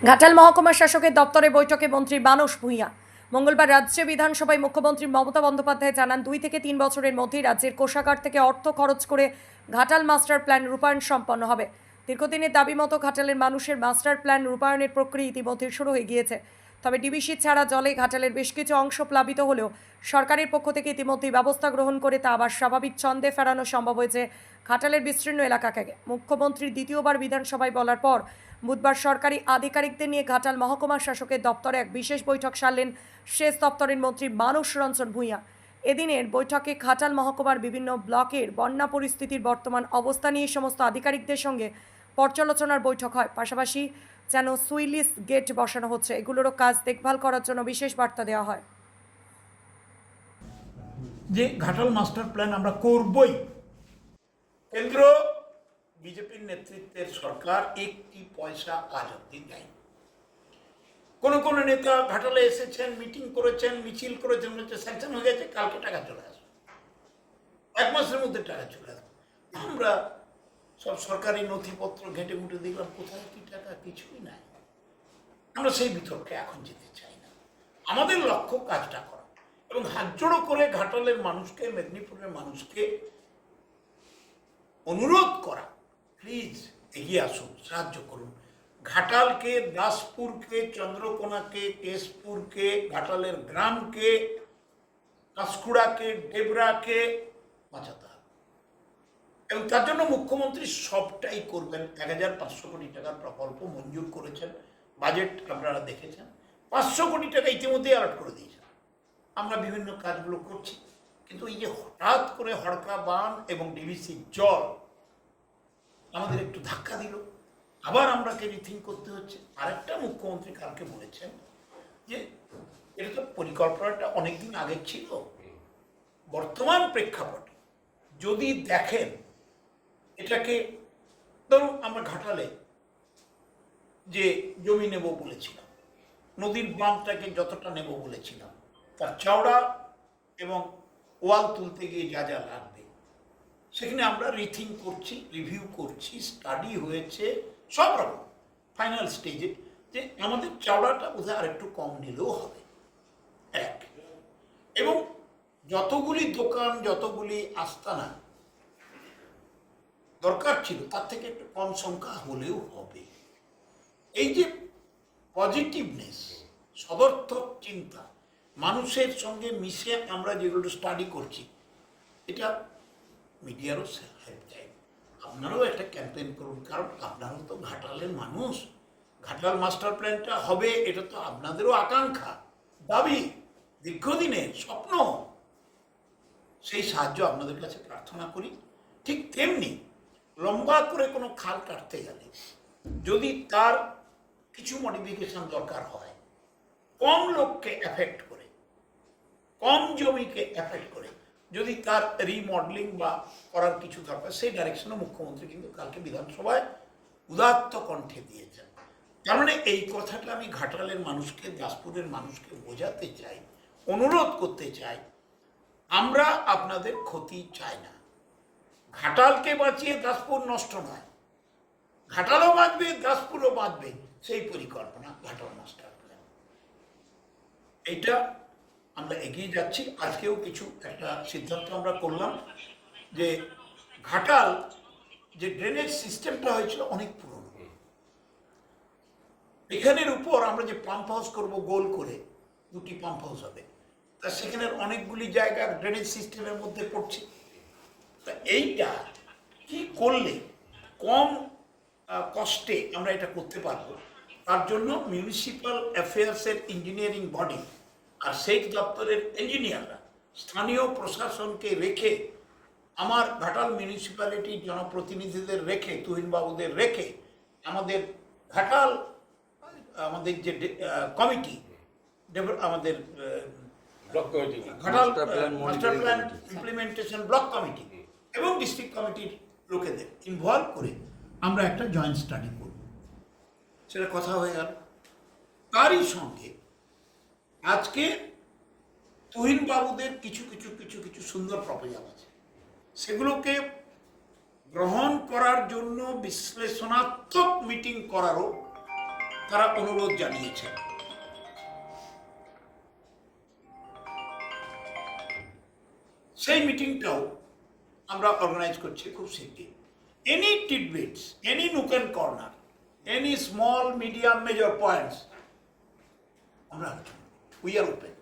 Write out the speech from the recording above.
ঘাটাল মহকুমা শাসকের দপ্তরে বৈঠকে মন্ত্রী মানস ভূঁইয়া। মঙ্গলবার রাজ্য বিধানসভায় মুখ্যমন্ত্রী মমতা বন্দ্যোপাধ্যায় জানান 2 থেকে 3 বছরের মধ্যেই রাজ্যের কোষাগার থেকে অর্থ খরচ করে ঘাটাল মাস্টার প্ল্যান রূপায়ণ সম্পন্ন হবে। দীর্ঘদিনের দাবি মতো ঘাটালের মানুষের মাস্টার প্ল্যান রূপায়ণের প্রক্রিয়া ইতিমধ্যে শুরু হয়ে গিয়েছে। তবে ডিবিসি ছাড়া জলে ঘাটালের বেশ কিছু অংশ প্লাবিত হলেও সরকারের পক্ষ থেকে ইতিমধ্যেই ব্যবস্থা গ্রহণ করে তা আবার স্বাভাবিক ছন্দে ফেরানো সম্ভব হয়েছে ঘাটালের বিস্তীর্ণ এলাকাকে। মুখ্যমন্ত্রীর দ্বিতীয়বার বিধানসভায় বলার পর বুধবার সরকারি আধিকারিকদের নিয়ে ঘাটাল মহকুমা শাসকের দপ্তরে এক বিশেষ বৈঠক সারলেন সেচ দপ্তরের মন্ত্রী মানস রঞ্জন ভূঁইয়া। এদিনের বৈঠকে ঘাটাল মহকুমার বিভিন্ন ব্লকের বন্যা পরিস্থিতির বর্তমান অবস্থা নিয়ে সমস্ত আধিকারিকদের সঙ্গে পর্যালোচনার বৈঠক হয়। পাশাপাশি যেন সুইলিস গেট বসানো হচ্ছে, এগুলোরও কাজ দেখভাল করার জন্য বিশেষ বার্তা দেওয়া হয়। যে ঘাটাল মাস্টার প্ল্যান আমরা করবই। কেন্দ্র বিজেপির নেতৃত্বের সরকার একটি পয়সা আজ অব্দি দেয়। কোন কোন নেতা ঘাটালে এসেছেন, মিটিং করেছেন, মিছিল করেছেন, বলছে স্যাংশন হয়ে গেছে, কালকে টাকা চলে আসবে, 1 মাসের মধ্যে টাকা চলে আসবে। আমরা সব সরকারি নথিপত্র ঘেঁটে ঘুঁটে দেখলাম, কোথায় কি টাকা, কিছুই নাই। আমরা সেই বিতর্কে এখন যেতে চাই না। আমাদের লক্ষ্য কাজটা করা এবং হাত জোড়ো করে ঘাটালের মানুষকে, মেদিনীপুরের মানুষকে অনুরোধ করা, প্লিজ এগিয়ে আসুন, সাহায্য করুন। ঘাটালকে, দাসপুরকে, চন্দ্রকোনাকে, কেশপুরকে, ঘাটালের গ্রামকে, কাঁচকুড়াকে, ডেবরাকে বাঁচাতে হবে এবং তার জন্য মুখ্যমন্ত্রী সবটাই করবেন। 1500 কোটি টাকার প্রকল্প মঞ্জুর করেছেন, বাজেট আপনারা দেখেছেন। 500 কোটি টাকা ইতিমধ্যে অ্যালট করে দিয়েছেন। আমরা বিভিন্ন কাজগুলো করছি, কিন্তু এই যে হঠাৎ করে হড়কা বাঁধ এবং ডিভিসির জল আমাদের একটু ধাক্কা দিল, আবার আমরাকে রিথিং করতে হচ্ছে। আরেকটা মুখ্যমন্ত্রী কালকে বলেছেন যে এটা তো পরিকল্পনাটা অনেকদিন আগে ছিল। বর্তমান প্রেক্ষাপটে যদি দেখেন এটাকে, ধরুন আমরা ঘাটালে যে জমি নেব বলেছিলাম, নদীর বাঁধটাকে যতটা নেব বলেছিলাম, তার চওড়া এবং ওয়াল তুলতে গিয়ে যা যা লাগবে, সেখানে আমরা রিথিং করছি, রিভিউ করছি, স্টাডি হয়েছে সব রকম ফাইনাল স্টেজে, যে আমাদের চওড়াটা বোধহয় আর একটু কম নিলেও হবে। এক, এবং যতগুলি দোকান, যতগুলি আস্তানা দরকার ছিল তার থেকে একটু কম সংখ্যা হলেও হবে। এই যে পজিটিভনেস, সদর্থক চিন্তা, মানুষের সঙ্গে মিশে আমরা যেগুলো স্টাডি করছি, এটা মিডিয়ারও হেল্প চাই। আপনারাও একটা ক্যাম্পেইন করুন, কারণ আপনারাও তো ঘাটালের মানুষ। ঘাটাল মাস্টার প্ল্যানটা হবে, এটা তো আপনাদেরও আকাঙ্ক্ষা, দাবি, দীর্ঘদিনের স্বপ্ন। সেই সাহায্য আপনাদের কাছে প্রার্থনা করি। ঠিক তেমনি লম্বা করে কোনো খাল কাটতে গেলে যদি তার কিছু মডিফিকেশন দরকার হয়, কম লোককে এফেক্ট করে, কম জমিকে এফেক্ট করে যদি তার রিমডেলিং বা করার কিছু দরকার, সেই ডাইরেকশনে মুখ্যমন্ত্রী কিন্তু কালকে বিধানসভায় উদাত্ত কণ্ঠে দিয়েছেন। তার মানে এই কথাটা আমি ঘাটালের মানুষকে, দাসপুরের মানুষকে বোঝাতে চাই, অনুরোধ করতে চাই, আমরা আপনাদের ক্ষতি চাই না। ঘাটালকে বাঁচিয়ে দাসপুর নষ্ট নয়, ঘাটালও বাঁচবে, দাসপুরও বাঁচবে, সেই পরিকল্পনা ঘাটাল মাস্টার প্ল্যান। এইটা আমরা এগিয়ে যাচ্ছি। আজকেও কিছু একটা সিদ্ধান্ত আমরা করলাম যে ঘাটাল যে ড্রেনেজ সিস্টেমটা হয়েছিল অনেক পুরনো, এখানের উপর আমরা যে পাম্প হাউস করবো, গোল করে 2টি পাম্প হাউস হবে, তা সেখানের অনেকগুলি জায়গা ড্রেনেজ সিস্টেমের মধ্যে পড়ছে। তা এইটা কি করলে কম কষ্টে আমরা এটা করতে পারবো, তার জন্য মিউনিসিপ্যাল অ্যাফেয়ার্সের ইঞ্জিনিয়ারিং বডি আর সেচ দপ্তরের ইঞ্জিনিয়াররা স্থানীয় প্রশাসনকে রেখে, আমার ঘাটাল মিউনিসিপ্যালিটির জনপ্রতিনিধিদের রেখে, তুহিনবাবুদের রেখে, আমাদের ঘাটাল, আমাদের যে কমিটি, আমাদের Ghatal master plan implementation block committee এবং ডিস্ট্রিক্ট কমিটির লোকেদের ইনভলভ করে আমরা একটা জয়েন্ট স্টাডি করব, সেটা কথা হয়ে গেল। তারই সঙ্গে আজকে তুহিনবাবুদের কিছু কিছু কিছু কিছু সুন্দর প্রপোজাল আছে, সেগুলোকে গ্রহণ করার জন্য বিশ্লেষণাত্মক মিটিং করারও তারা অনুরোধ জানিয়েছেন। সেই মিটিংটাও আমরা অর্গানাইজ করছি খুব শীঘ্রই। Any tidbits, any nook and corner, any small medium major points আমরা উই আর ওপেন।